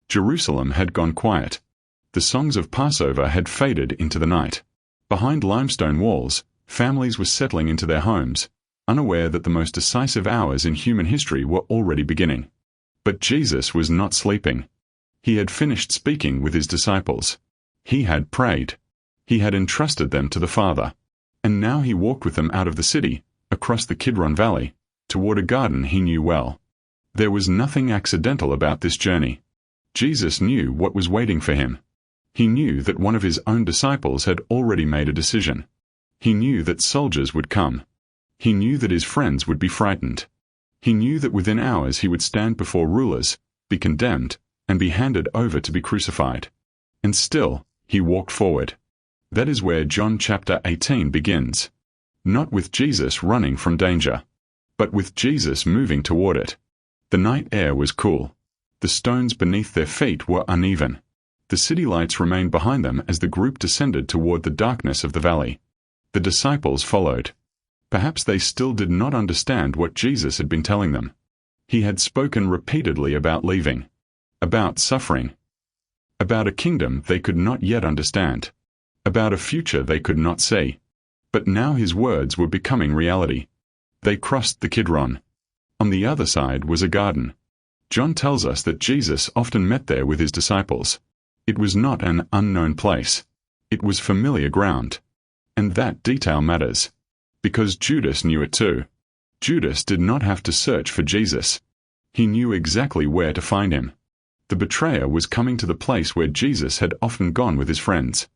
Jerusalem had gone quiet. The songs of Passover had faded into the night. Behind limestone walls, families were settling into their homes, unaware that the most decisive hours in human history were already beginning. But Jesus was not sleeping. He had finished speaking with his disciples. He had prayed. He had entrusted them to the Father. And now he walked with them out of the city, across the Kidron Valley, toward a garden he knew well. There was nothing accidental about this journey. Jesus knew what was waiting for him. He knew that one of his own disciples had already made a decision. He knew that soldiers would come. He knew that his friends would be frightened. He knew that within hours he would stand before rulers, be condemned, and be handed over to be crucified. And still, he walked forward. That is where John chapter 18 begins. Not with Jesus running from danger, but with Jesus moving toward it. The night air was cool. The stones beneath their feet were uneven. The city lights remained behind them as the group descended toward the darkness of the valley. The disciples followed. Perhaps they still did not understand what Jesus had been telling them. He had spoken repeatedly about leaving, about suffering, about a kingdom they could not yet understand, about a future they could not see. But now his words were becoming reality. They crossed the Kidron. On the other side was a garden. John tells us that Jesus often met there with his disciples. It was not an unknown place. It was familiar ground. And that detail matters. Because Judas knew it too. Judas did not have to search for Jesus. He knew exactly where to find him. The betrayer was coming to the place where Jesus had often gone with his friends.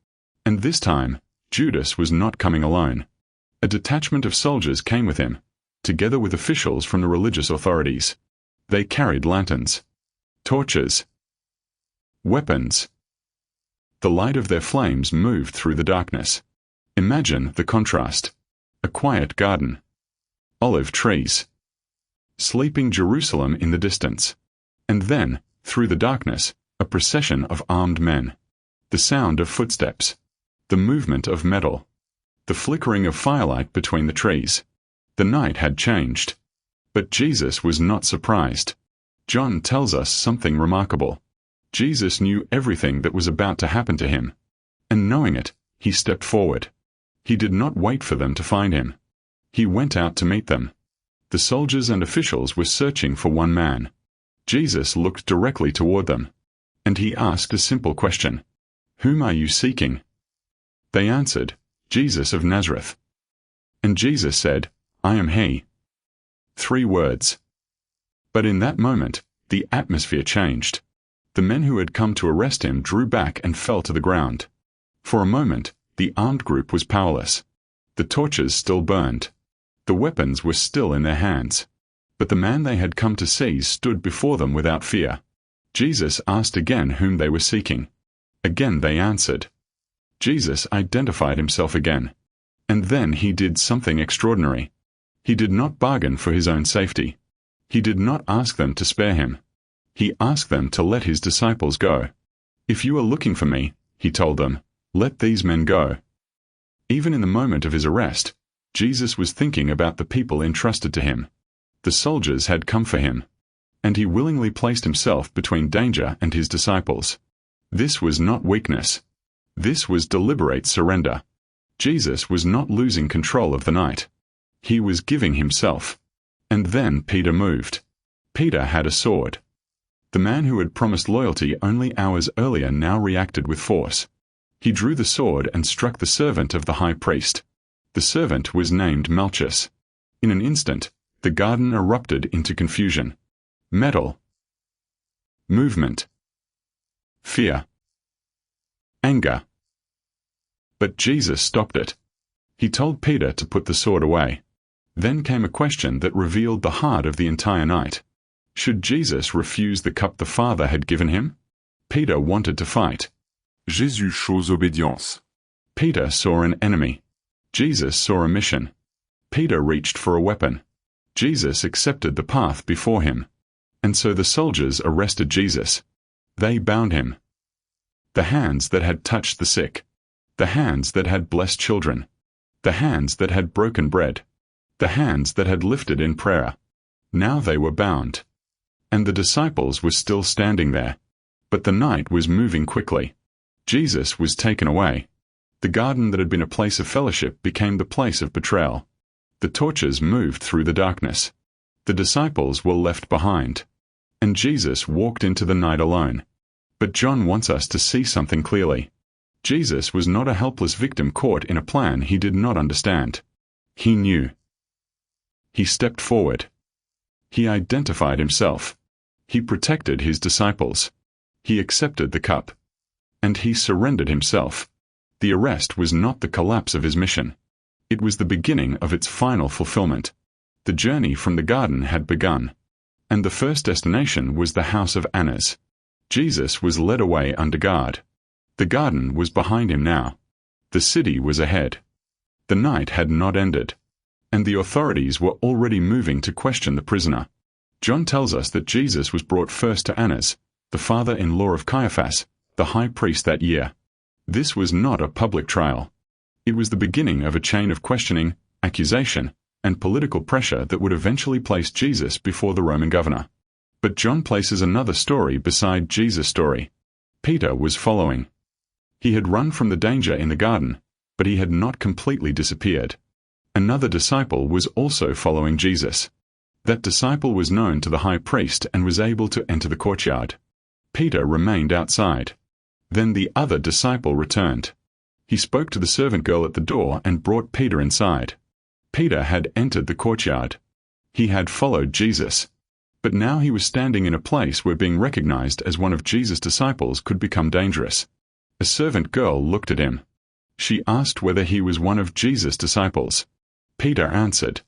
And this time, Judas was not coming alone. A detachment of soldiers came with him, together with officials from the religious authorities. They carried lanterns, torches, weapons. The light of their flames moved through the darkness. Imagine the contrast. A quiet garden. Olive trees. Sleeping Jerusalem in the distance. And then, through the darkness, a procession of armed men. The sound of footsteps. The movement of metal. The flickering of firelight between the trees. The night had changed. But Jesus was not surprised. John tells us something remarkable. Jesus knew everything that was about to happen to him. And knowing it, he stepped forward. He did not wait for them to find him. He went out to meet them. The soldiers and officials were searching for one man. Jesus looked directly toward them. And he asked a simple question. "Whom are you seeking?" They answered, "Jesus of Nazareth." And Jesus said, "I am he." 3 words. But in that moment, the atmosphere changed. The men who had come to arrest him drew back and fell to the ground. For a moment, the armed group was powerless. The torches still burned. The weapons were still in their hands. But the man they had come to seize stood before them without fear. Jesus asked again whom they were seeking. Again they answered. Jesus identified himself again. And then he did something extraordinary. He did not bargain for his own safety. He did not ask them to spare him. He asked them to let his disciples go. "If you are looking for me," he told them, "let these men go." Even in the moment of his arrest, Jesus was thinking about the people entrusted to him. The soldiers had come for him. And he willingly placed himself between danger and his disciples. This was not weakness. This was deliberate surrender. Jesus was not losing control of the night. He was giving himself. And then Peter moved. Peter had a sword. The man who had promised loyalty only hours earlier now reacted with force. He drew the sword and struck the servant of the high priest. The servant was named Malchus. In an instant, the garden erupted into confusion. Metal. Movement. Fear. Anger. But Jesus stopped it. He told Peter to put the sword away. Then came a question that revealed the heart of the entire night. Should Jesus refuse the cup the Father had given him? Peter wanted to fight. Jésus chose obédience. Peter saw an enemy. Jesus saw a mission. Peter reached for a weapon. Jesus accepted the path before him. And so the soldiers arrested Jesus. They bound him. The hands that had touched the sick. The hands that had blessed children. The hands that had broken bread. The hands that had lifted in prayer. Now they were bound. And the disciples were still standing there. But the night was moving quickly. Jesus was taken away. The garden that had been a place of fellowship became the place of betrayal. The torches moved through the darkness. The disciples were left behind. And Jesus walked into the night alone. But John wants us to see something clearly. Jesus was not a helpless victim caught in a plan he did not understand. He knew. He stepped forward. He identified himself. He protected his disciples. He accepted the cup. And he surrendered himself. The arrest was not the collapse of his mission. It was the beginning of its final fulfillment. The journey from the garden had begun. And the first destination was the house of Annas. Jesus was led away under guard. The garden was behind him now. The city was ahead. The night had not ended. And the authorities were already moving to question the prisoner. John tells us that Jesus was brought first to Annas, the father-in-law of Caiaphas, the high priest that year. This was not a public trial. It was the beginning of a chain of questioning, accusation, and political pressure that would eventually place Jesus before the Roman governor. But John places another story beside Jesus' story. Peter was following. He had run from the danger in the garden, but he had not completely disappeared. Another disciple was also following Jesus. That disciple was known to the high priest and was able to enter the courtyard. Peter remained outside. Then the other disciple returned. He spoke to the servant girl at the door and brought Peter inside. Peter had entered the courtyard. He had followed Jesus. But now he was standing in a place where being recognized as one of Jesus' disciples could become dangerous. A servant girl looked at him. She asked whether he was one of Jesus' disciples. Peter answered,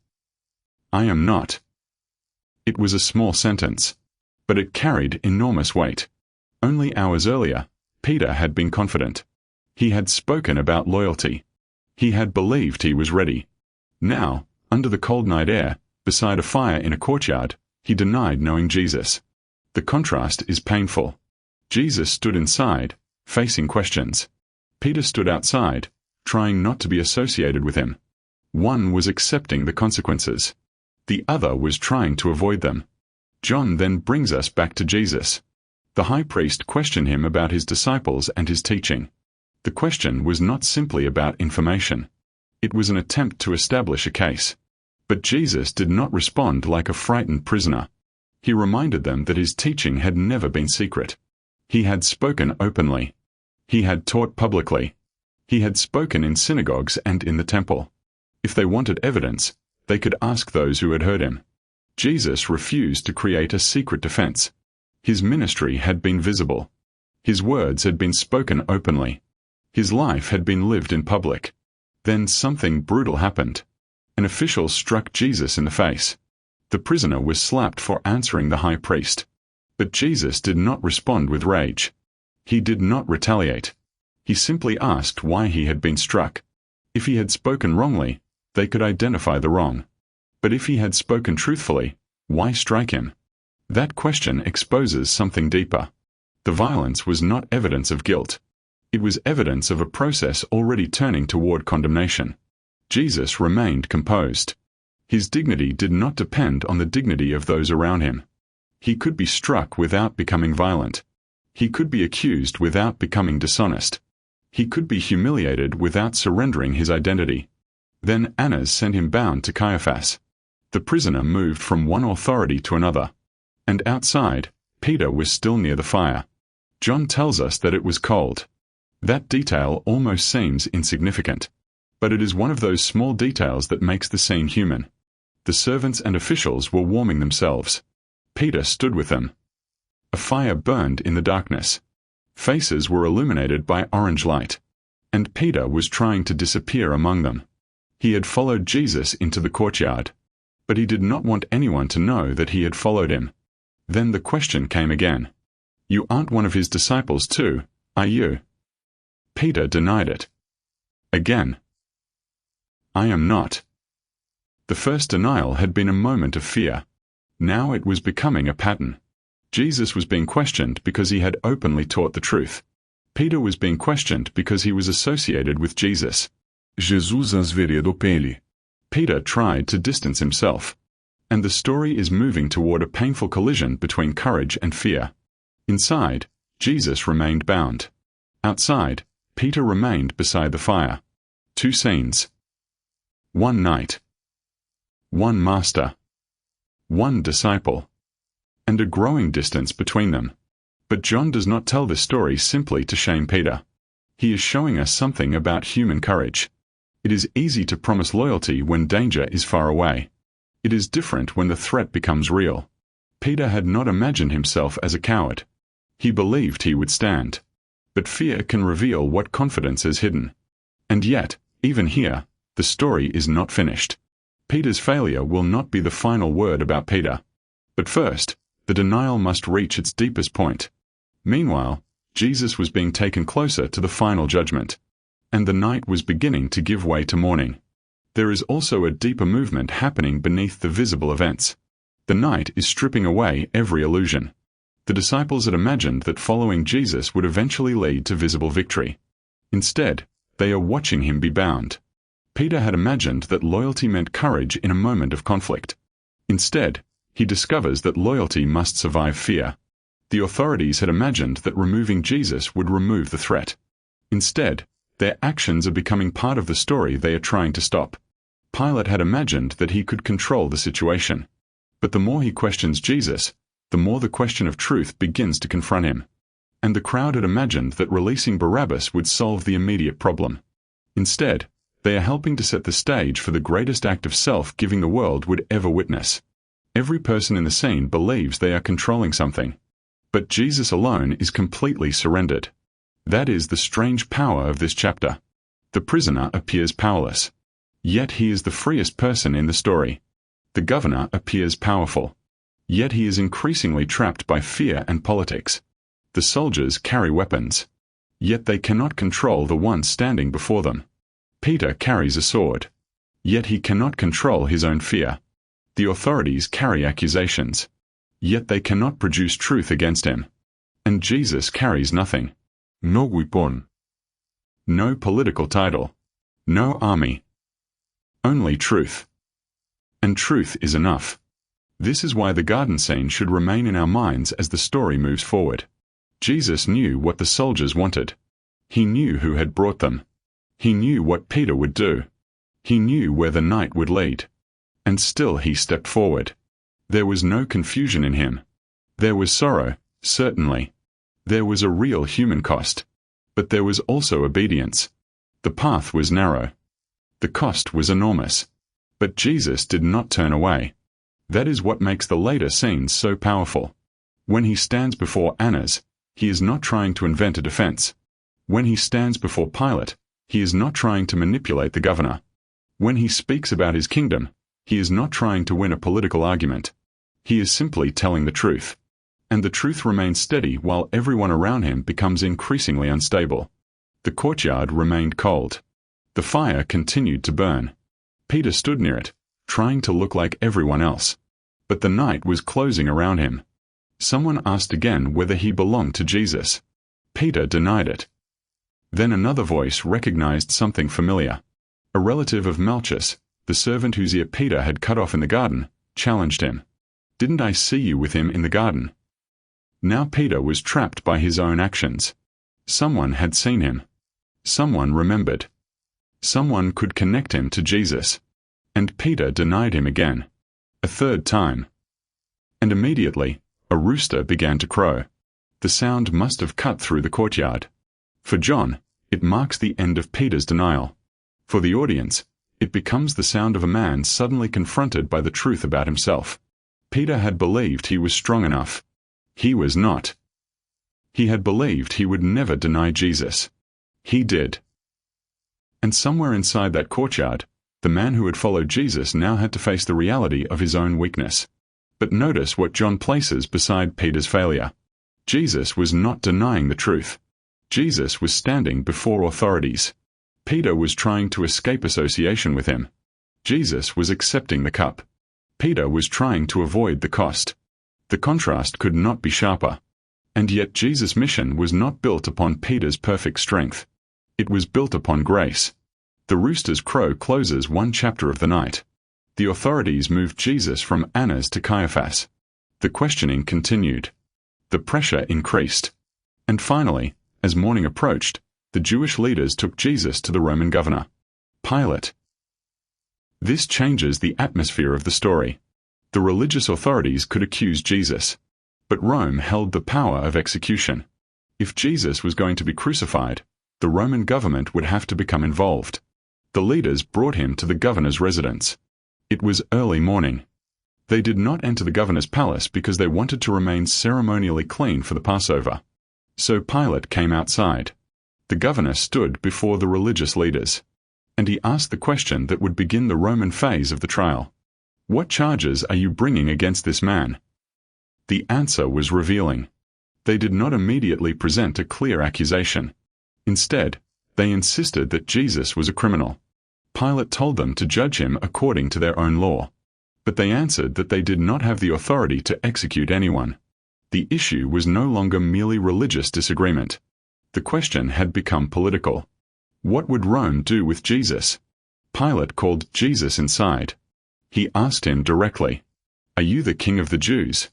"I am not." It was a small sentence, but it carried enormous weight. Only hours earlier, Peter had been confident. He had spoken about loyalty. He had believed he was ready. Now, under the cold night air, beside a fire in a courtyard, he denied knowing Jesus. The contrast is painful. Jesus stood inside, facing questions. Peter stood outside, trying not to be associated with him. One was accepting the consequences. The other was trying to avoid them. John then brings us back to Jesus. The high priest questioned him about his disciples and his teaching. The question was not simply about information. It was an attempt to establish a case. But Jesus did not respond like a frightened prisoner. He reminded them that his teaching had never been secret. He had spoken openly. He had taught publicly. He had spoken in synagogues and in the temple. If they wanted evidence, they could ask those who had heard him. Jesus refused to create a secret defense. His ministry had been visible. His words had been spoken openly. His life had been lived in public. Then something brutal happened. An official struck Jesus in the face. The prisoner was slapped for answering the high priest. But Jesus did not respond with rage. He did not retaliate. He simply asked why he had been struck. If he had spoken wrongly, they could identify the wrong. But if he had spoken truthfully, why strike him? That question exposes something deeper. The violence was not evidence of guilt. It was evidence of a process already turning toward condemnation. Jesus remained composed. His dignity did not depend on the dignity of those around him. He could be struck without becoming violent. He could be accused without becoming dishonest. He could be humiliated without surrendering his identity. Then Annas sent him bound to Caiaphas. The prisoner moved from one authority to another. And outside, Peter was still near the fire. John tells us that it was cold. That detail almost seems insignificant. But it is one of those small details that makes the scene human. The servants and officials were warming themselves. Peter stood with them. A fire burned in the darkness. Faces were illuminated by orange light. And Peter was trying to disappear among them. He had followed Jesus into the courtyard. But he did not want anyone to know that he had followed him. Then the question came again. "You aren't one of his disciples too, are you?" Peter denied it. Again. "I am not." The first denial had been a moment of fear. Now it was becoming a pattern. Jesus was being questioned because he had openly taught the truth. Peter was being questioned because he was associated with Jesus. Jesus enveredou ele. Peter tried to distance himself. And the story is moving toward a painful collision between courage and fear. Inside, Jesus remained bound. Outside, Peter remained beside the fire. 2 scenes. 1 night. 1 master. 1 disciple. And a growing distance between them. But John does not tell this story simply to shame Peter. He is showing us something about human courage. It is easy to promise loyalty when danger is far away. It is different when the threat becomes real. Peter had not imagined himself as a coward. He believed he would stand. But fear can reveal what confidence is hidden. And yet, even here, the story is not finished. Peter's failure will not be the final word about Peter. But first, the denial must reach its deepest point. Meanwhile, Jesus was being taken closer to the final judgment. And the night was beginning to give way to morning. There is also a deeper movement happening beneath the visible events. The night is stripping away every illusion. The disciples had imagined that following Jesus would eventually lead to visible victory. Instead, they are watching him be bound. Peter had imagined that loyalty meant courage in a moment of conflict. Instead, he discovers that loyalty must survive fear. The authorities had imagined that removing Jesus would remove the threat. Instead, their actions are becoming part of the story they are trying to stop. Pilate had imagined that he could control the situation. But the more he questions Jesus, the more the question of truth begins to confront him. And the crowd had imagined that releasing Barabbas would solve the immediate problem. Instead, they are helping to set the stage for the greatest act of self-giving the world would ever witness. Every person in the scene believes they are controlling something. But Jesus alone is completely surrendered. That is the strange power of this chapter. The prisoner appears powerless. Yet he is the freest person in the story. The governor appears powerful. Yet he is increasingly trapped by fear and politics. The soldiers carry weapons. Yet they cannot control the one standing before them. Peter carries a sword. Yet he cannot control his own fear. The authorities carry accusations. Yet they cannot produce truth against him. And Jesus carries nothing. No weapon. No political title. No army. Only truth. And truth is enough. This is why the garden scene should remain in our minds as the story moves forward. Jesus knew what the soldiers wanted. He knew who had brought them. He knew what Peter would do. He knew where the night would lead. And still he stepped forward. There was no confusion in him. There was sorrow, certainly. There was a real human cost. But there was also obedience. The path was narrow. The cost was enormous. But Jesus did not turn away. That is what makes the later scenes so powerful. When he stands before Annas, he is not trying to invent a defense. When he stands before Pilate, he is not trying to manipulate the governor. When he speaks about his kingdom, he is not trying to win a political argument. He is simply telling the truth. And the truth remains steady while everyone around him becomes increasingly unstable. The courtyard remained cold. The fire continued to burn. Peter stood near it, trying to look like everyone else. But the night was closing around him. Someone asked again whether he belonged to Jesus. Peter denied it. Then another voice recognized something familiar. A relative of Malchus, the servant whose ear Peter had cut off in the garden, challenged him. "Didn't I see you with him in the garden?" Now Peter was trapped by his own actions. Someone had seen him. Someone remembered. Someone could connect him to Jesus. And Peter denied him again. A third time. And immediately, a rooster began to crow. The sound must have cut through the courtyard. For John, it marks the end of Peter's denial. For the audience, it becomes the sound of a man suddenly confronted by the truth about himself. Peter had believed he was strong enough. He was not. He had believed he would never deny Jesus. He did. And somewhere inside that courtyard, the man who had followed Jesus now had to face the reality of his own weakness. But notice what John places beside Peter's failure. Jesus was not denying the truth. Jesus was standing before authorities. Peter was trying to escape association with him. Jesus was accepting the cup. Peter was trying to avoid the cost. The contrast could not be sharper. And yet Jesus' mission was not built upon Peter's perfect strength. It was built upon grace. The rooster's crow closes one chapter of the night. The authorities moved Jesus from Annas to Caiaphas. The questioning continued. The pressure increased. And finally, as morning approached, the Jewish leaders took Jesus to the Roman governor, Pilate. This changes the atmosphere of the story. The religious authorities could accuse Jesus, but Rome held the power of execution. If Jesus was going to be crucified, the Roman government would have to become involved. The leaders brought him to the governor's residence. It was early morning. They did not enter the governor's palace because they wanted to remain ceremonially clean for the Passover. So Pilate came outside. The governor stood before the religious leaders, and he asked the question that would begin the Roman phase of the trial. What charges are you bringing against this man? The answer was revealing. They did not immediately present a clear accusation. Instead, they insisted that Jesus was a criminal. Pilate told them to judge him according to their own law. But they answered that they did not have the authority to execute anyone. The issue was no longer merely religious disagreement. The question had become political. What would Rome do with Jesus? Pilate called Jesus inside. He asked him directly, "Are you the king of the Jews?"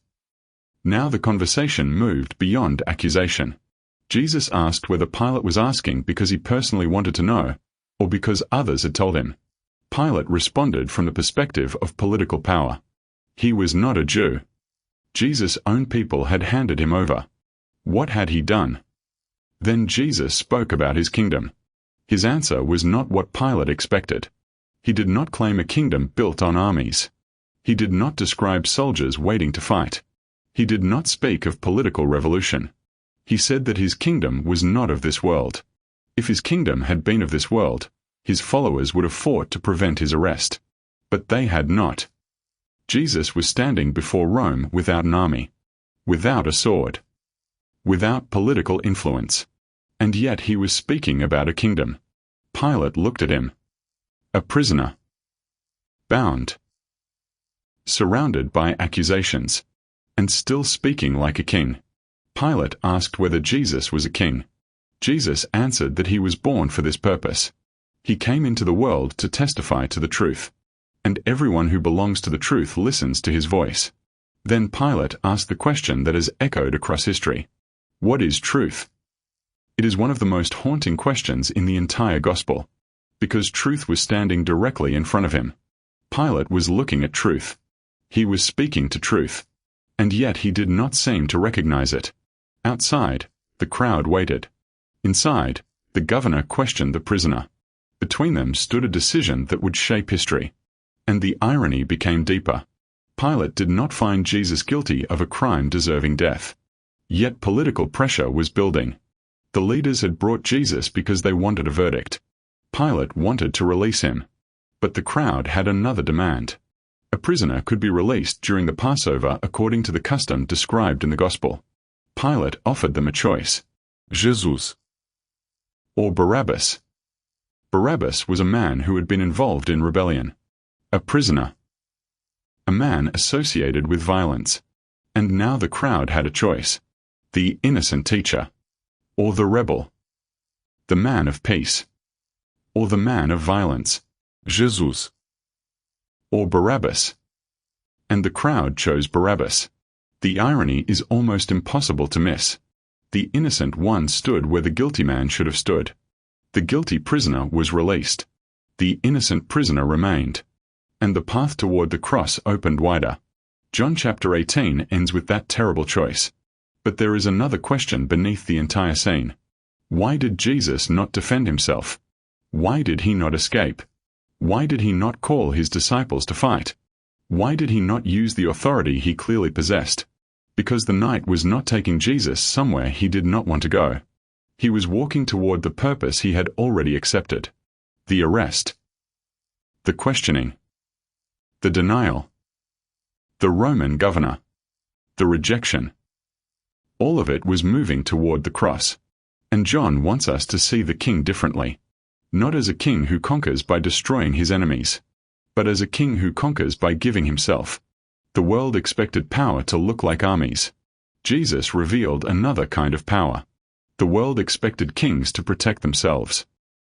Now the conversation moved beyond accusation. Jesus asked whether Pilate was asking because he personally wanted to know, or because others had told him. Pilate responded from the perspective of political power. He was not a Jew. Jesus' own people had handed him over. What had he done? Then Jesus spoke about his kingdom. His answer was not what Pilate expected. He did not claim a kingdom built on armies. He did not describe soldiers waiting to fight. He did not speak of political revolution. He said that his kingdom was not of this world. If his kingdom had been of this world, his followers would have fought to prevent his arrest. But they had not. Jesus was standing before Rome without an army, without a sword, without political influence. And yet he was speaking about a kingdom. Pilate looked at him. A prisoner. Bound. Surrounded by accusations. And still speaking like a king. Pilate asked whether Jesus was a king. Jesus answered that he was born for this purpose. He came into the world to testify to the truth. And everyone who belongs to the truth listens to his voice. Then Pilate asked the question that has echoed across history. What is truth? It is one of the most haunting questions in the entire gospel, because truth was standing directly in front of him. Pilate was looking at truth. He was speaking to truth. And yet he did not seem to recognize it. Outside, the crowd waited. Inside, the governor questioned the prisoner. Between them stood a decision that would shape history. And the irony became deeper. Pilate did not find Jesus guilty of a crime deserving death. Yet political pressure was building. The leaders had brought Jesus because they wanted a verdict. Pilate wanted to release him. But the crowd had another demand. A prisoner could be released during the Passover according to the custom described in the Gospel. Pilate offered them a choice. Jesus. Or Barabbas. Barabbas was a man who had been involved in rebellion. A prisoner. A man associated with violence. And now the crowd had a choice. The innocent teacher. Or the rebel. The man of peace. Or the man of violence. Jesus. Or Barabbas. And the crowd chose Barabbas. The irony is almost impossible to miss. The innocent one stood where the guilty man should have stood. The guilty prisoner was released. The innocent prisoner remained. And the path toward the cross opened wider. John chapter 18 ends with that terrible choice. But there is another question beneath the entire scene. Why did Jesus not defend himself? Why did he not escape? Why did he not call his disciples to fight? Why did he not use the authority he clearly possessed? Because the night was not taking Jesus somewhere he did not want to go. He was walking toward the purpose he had already accepted. The arrest. The questioning. The denial. The Roman governor. The rejection. All of it was moving toward the cross. And John wants us to see the king differently. Not as a king who conquers by destroying his enemies, but as a king who conquers by giving himself. The world expected power to look like armies. Jesus revealed another kind of power. The world expected kings to protect themselves.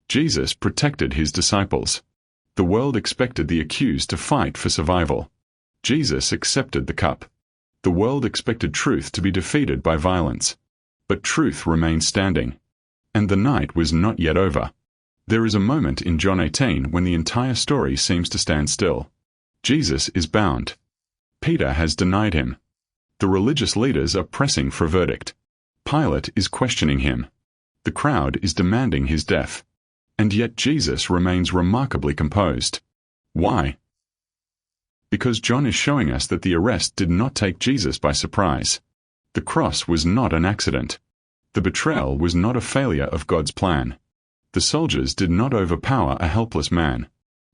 Jesus protected his disciples. The world expected the accused to fight for survival. Jesus accepted the cup. The world expected truth to be defeated by violence. But truth remains standing. And the night was not yet over. There is a moment in John 18 when the entire story seems to stand still. Jesus is bound. Peter has denied him. The religious leaders are pressing for a verdict. Pilate is questioning him. The crowd is demanding his death. And yet Jesus remains remarkably composed. Why? Because John is showing us that the arrest did not take Jesus by surprise. The cross was not an accident. The betrayal was not a failure of God's plan. The soldiers did not overpower a helpless man.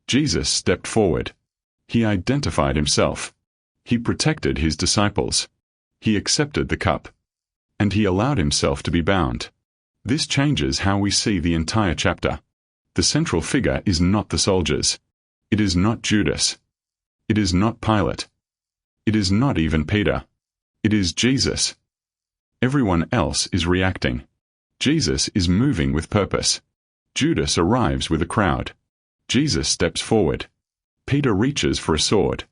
Jesus stepped forward. He identified himself. He protected his disciples. He accepted the cup. And he allowed himself to be bound. This changes how we see the entire chapter. The central figure is not the soldiers. It is not Judas. It is not Pilate. It is not even Peter. It is Jesus. Everyone else is reacting. Jesus is moving with purpose. Judas arrives with a crowd. Jesus steps forward. Peter reaches for a sword.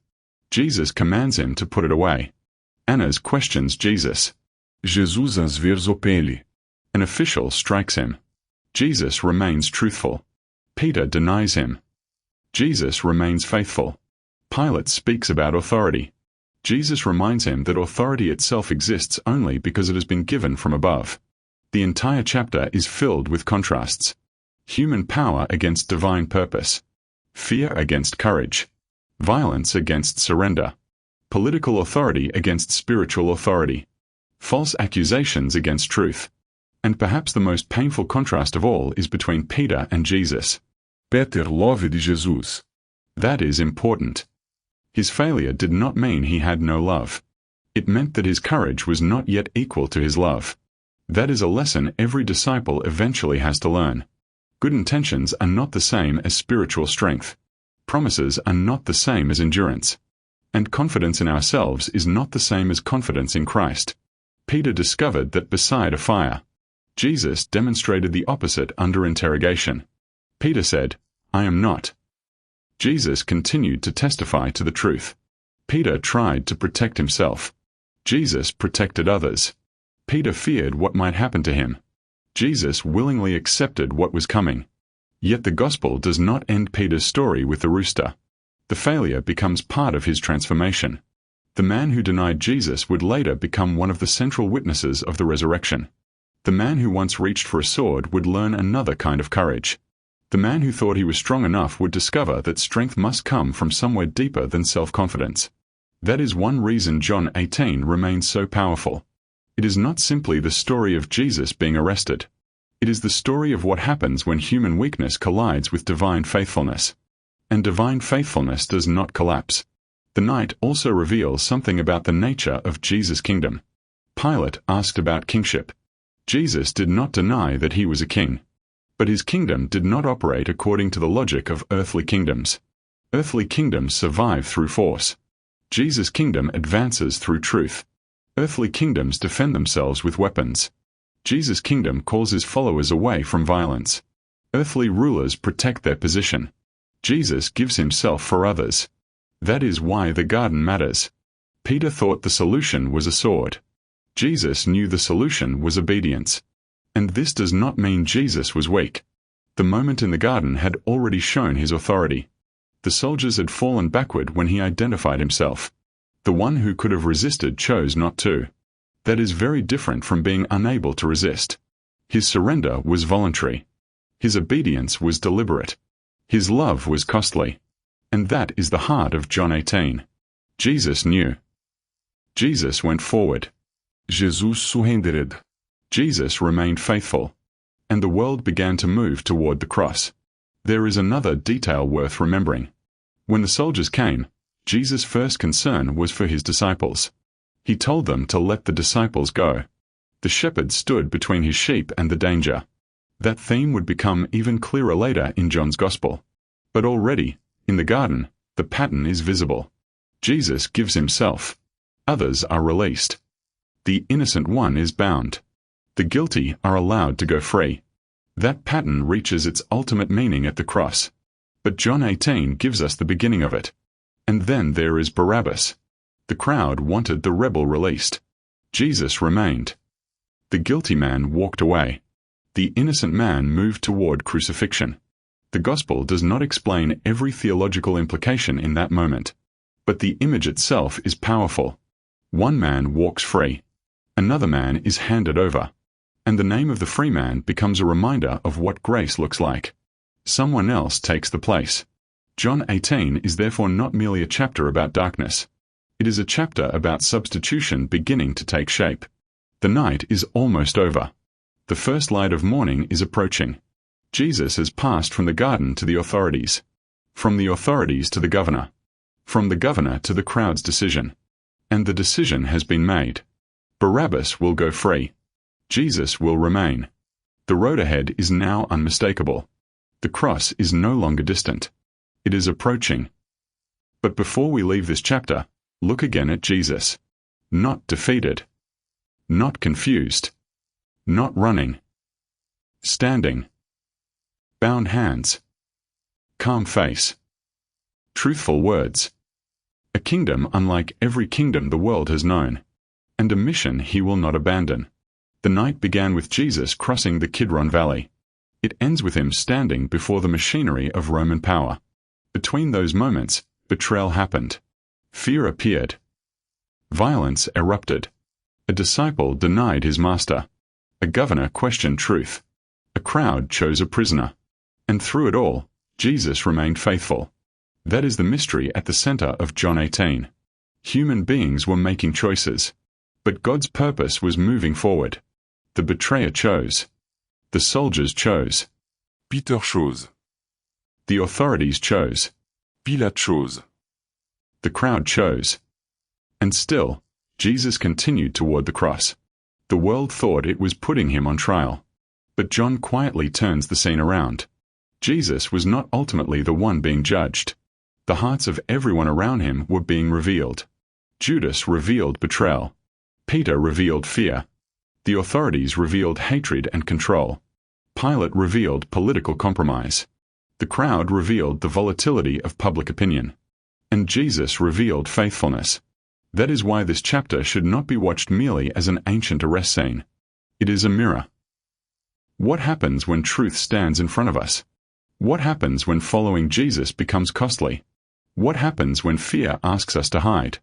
Jesus commands him to put it away. Annas questions Jesus. Jesus às vezes opele. An official strikes him. Jesus remains truthful. Peter denies him. Jesus remains faithful. Pilate speaks about authority. Jesus reminds him that authority itself exists only because it has been given from above. The entire chapter is filled with contrasts. Human power against divine purpose. Fear against courage. Violence against surrender. Political authority against spiritual authority. False accusations against truth. And perhaps the most painful contrast of all is between Peter and Jesus. Peter love de Jesus. That is important. His failure did not mean he had no love. It meant that his courage was not yet equal to his love. That is a lesson every disciple eventually has to learn. Good intentions are not the same as spiritual strength. Promises are not the same as endurance. And confidence in ourselves is not the same as confidence in Christ. Peter discovered that beside a fire. Jesus demonstrated the opposite under interrogation. Peter said, "I am not." Jesus continued to testify to the truth. Peter tried to protect himself. Jesus protected others. Peter feared what might happen to him. Jesus willingly accepted what was coming. Yet the gospel does not end Peter's story with the rooster. The failure becomes part of his transformation. The man who denied Jesus would later become one of the central witnesses of the resurrection. The man who once reached for a sword would learn another kind of courage. The man who thought he was strong enough would discover that strength must come from somewhere deeper than self-confidence. That is one reason John 18 remains so powerful. It is not simply the story of Jesus being arrested. It is the story of what happens when human weakness collides with divine faithfulness. And divine faithfulness does not collapse. The night also reveals something about the nature of Jesus' kingdom. Pilate asked about kingship. Jesus did not deny that he was a king. But his kingdom did not operate according to the logic of earthly kingdoms. Earthly kingdoms survive through force. Jesus' kingdom advances through truth. Earthly kingdoms defend themselves with weapons. Jesus' kingdom calls his followers away from violence. Earthly rulers protect their position. Jesus gives himself for others. That is why the garden matters. Peter thought the solution was a sword. Jesus knew the solution was obedience. And this does not mean Jesus was weak. The moment in the garden had already shown his authority. The soldiers had fallen backward when he identified himself. The one who could have resisted chose not to. That is very different from being unable to resist. His surrender was voluntary. His obedience was deliberate. His love was costly. And that is the heart of John 18. Jesus knew. Jesus went forward. Jesus surrendered. Jesus remained faithful. And the world began to move toward the cross. There is another detail worth remembering. When the soldiers came, Jesus' first concern was for his disciples. He told them to let the disciples go. The shepherd stood between his sheep and the danger. That theme would become even clearer later in John's Gospel. But already, in the garden, the pattern is visible. Jesus gives himself. Others are released. The innocent one is bound. The guilty are allowed to go free. That pattern reaches its ultimate meaning at the cross. But John 18 gives us the beginning of it. And then there is Barabbas. The crowd wanted the rebel released. Jesus remained. The guilty man walked away. The innocent man moved toward crucifixion. The gospel does not explain every theological implication in that moment, but the image itself is powerful. One man walks free. Another man is handed over. And the name of the free man becomes a reminder of what grace looks like. Someone else takes the place. John 18 is therefore not merely a chapter about darkness. It is a chapter about substitution beginning to take shape. The night is almost over. The first light of morning is approaching. Jesus has passed from the garden to the authorities. From the authorities to the governor. From the governor to the crowd's decision. And the decision has been made. Barabbas will go free. Jesus will remain. The road ahead is now unmistakable. The cross is no longer distant. It is approaching. But before we leave this chapter, look again at Jesus. Not defeated. Not confused. Not running. Standing. Bound hands. Calm face. Truthful words. A kingdom unlike every kingdom the world has known. And a mission he will not abandon. The night began with Jesus crossing the Kidron Valley. It ends with him standing before the machinery of Roman power. Between those moments, betrayal happened. Fear appeared. Violence erupted. A disciple denied his master. A governor questioned truth. A crowd chose a prisoner. And through it all, Jesus remained faithful. That is the mystery at the center of John 18. Human beings were making choices. But God's purpose was moving forward. The betrayer chose. The soldiers chose. Peter chose. The authorities chose. Pilate chose. The crowd chose. And still, Jesus continued toward the cross. The world thought it was putting him on trial. But John quietly turns the scene around. Jesus was not ultimately the one being judged. The hearts of everyone around him were being revealed. Judas revealed betrayal. Peter revealed fear. The authorities revealed hatred and control. Pilate revealed political compromise. The crowd revealed the volatility of public opinion. And Jesus revealed faithfulness. That is why this chapter should not be watched merely as an ancient arrest scene. It is a mirror. What happens when truth stands in front of us? What happens when following Jesus becomes costly? What happens when fear asks us to hide?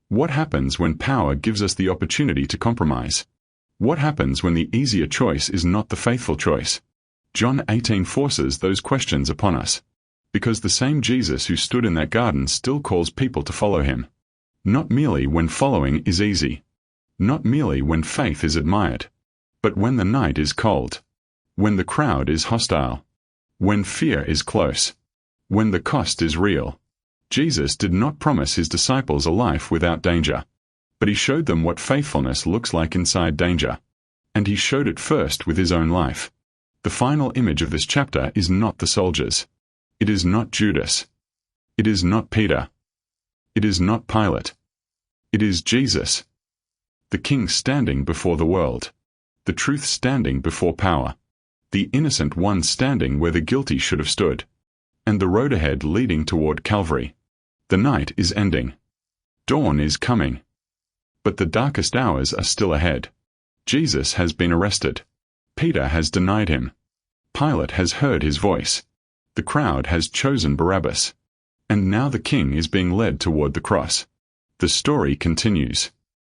What happens when power gives us the opportunity to compromise? What happens when the easier choice is not the faithful choice? John 18 forces those questions upon us. Because the same Jesus who stood in that garden still calls people to follow him. Not merely when following is easy. Not merely when faith is admired. But when the night is cold. When the crowd is hostile. When fear is close. When the cost is real. Jesus did not promise his disciples a life without danger. But he showed them what faithfulness looks like inside danger. And he showed it first with his own life. The final image of this chapter is not the soldiers. It is not Judas. It is not Peter. It is not Pilate. It is Jesus. The King standing before the world. The truth standing before power. The innocent one standing where the guilty should have stood. And the road ahead leading toward Calvary. The night is ending. Dawn is coming. But the darkest hours are still ahead. Jesus has been arrested. Peter has denied him. Pilate has heard his voice. The crowd has chosen Barabbas. And now the King is being led toward the cross. The story continues.